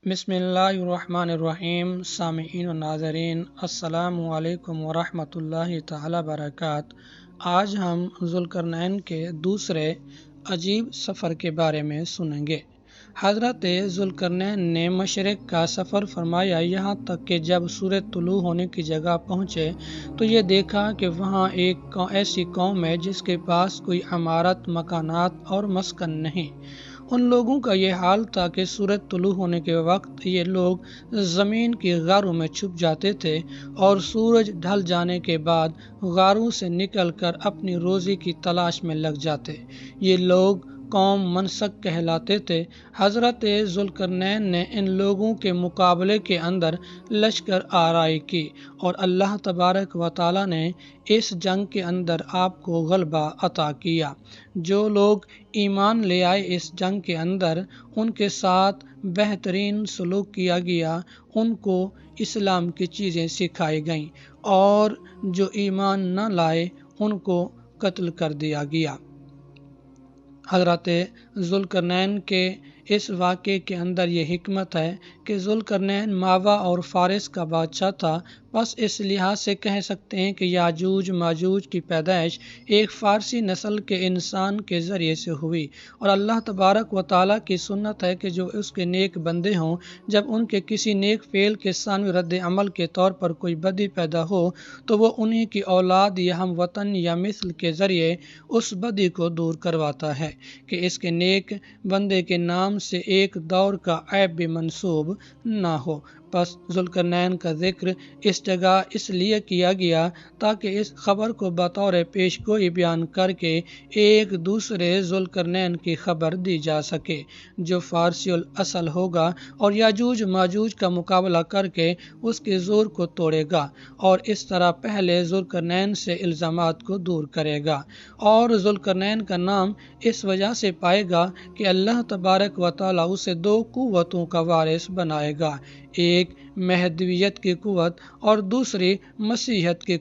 بسم اللہ الرحمن الرحیم۔ سامعین و ناظرین، السلام علیکم ورحمۃ اللہ تعالی وبرکاتہ۔ آج ہم ذوالقرنین کے دوسرے عجیب سفر کے بارے میں سنیں گے۔ حضرت ذوالقرنین نے مشرق کا سفر فرمایا، یہاں تک کہ جب سورج طلوع ہونے کی جگہ پہنچے تو یہ دیکھا کہ وہاں ایک ایسی قوم ہے جس کے پاس کوئی عمارت، مکانات اور مسکن نہیں۔ ان لوگوں کا یہ حال تھا کہ سورج طلوع ہونے کے وقت یہ لوگ زمین کی غاروں میں چھپ جاتے تھے اور سورج ڈھل جانے کے بعد غاروں سے نکل کر اپنی روزی کی تلاش میں لگ جاتے۔ یہ لوگ قوم منسک کہلاتے تھے۔ حضرت ذوالقرنین نے ان لوگوں کے مقابلے کے اندر لشکر آرائی کی اور اللہ تبارک و تعالی نے اس جنگ کے اندر آپ کو غلبہ عطا کیا۔ جو لوگ ایمان لے آئے اس جنگ کے اندر ان کے ساتھ بہترین سلوک کیا گیا، ان کو اسلام کی چیزیں سکھائی گئیں، اور جو ایمان نہ لائے ان کو قتل کر دیا گیا۔ حضرت ذوالقرنین کے اس واقعے کے اندر یہ حکمت ہے کہ ذوالقرنین ماوا اور فارس کا بادشاہ تھا، بس اس لحاظ سے کہہ سکتے ہیں کہ یاجوج ماجوج کی پیدائش ایک فارسی نسل کے انسان کے ذریعے سے ہوئی، اور اللہ تبارک و تعالیٰ کی سنت ہے کہ جو اس کے نیک بندے ہوں، جب ان کے کسی نیک فعل کے ثانوی رد عمل کے طور پر کوئی بدی پیدا ہو تو وہ انہی کی اولاد یا ہم وطن یا مثل کے ذریعے اس بدی کو دور کرواتا ہے کہ اس کے نیک بندے کے نام سے ایک دور کا عیب بھی منسوب نہ ہو۔ بس ذوالقرنین کا ذکر اس جگہ اس لیے کیا گیا تاکہ اس خبر کو بطور پیش گوئی بیان کر کے ایک دوسرے ذوالقرنین کی خبر دی جا سکے جو فارسی الاصل ہوگا اور یاجوج ماجوج کا مقابلہ کر کے اس کے زور کو توڑے گا، اور اس طرح پہلے ذوالقرنین سے الزامات کو دور کرے گا، اور ذوالقرنین کا نام اس وجہ سے پائے گا کہ اللہ تبارک و تعالیٰ اسے دو قوتوں کا وارث بنائے گا، ایک مہدویت کی قوت اور دوسری مسیحیت کی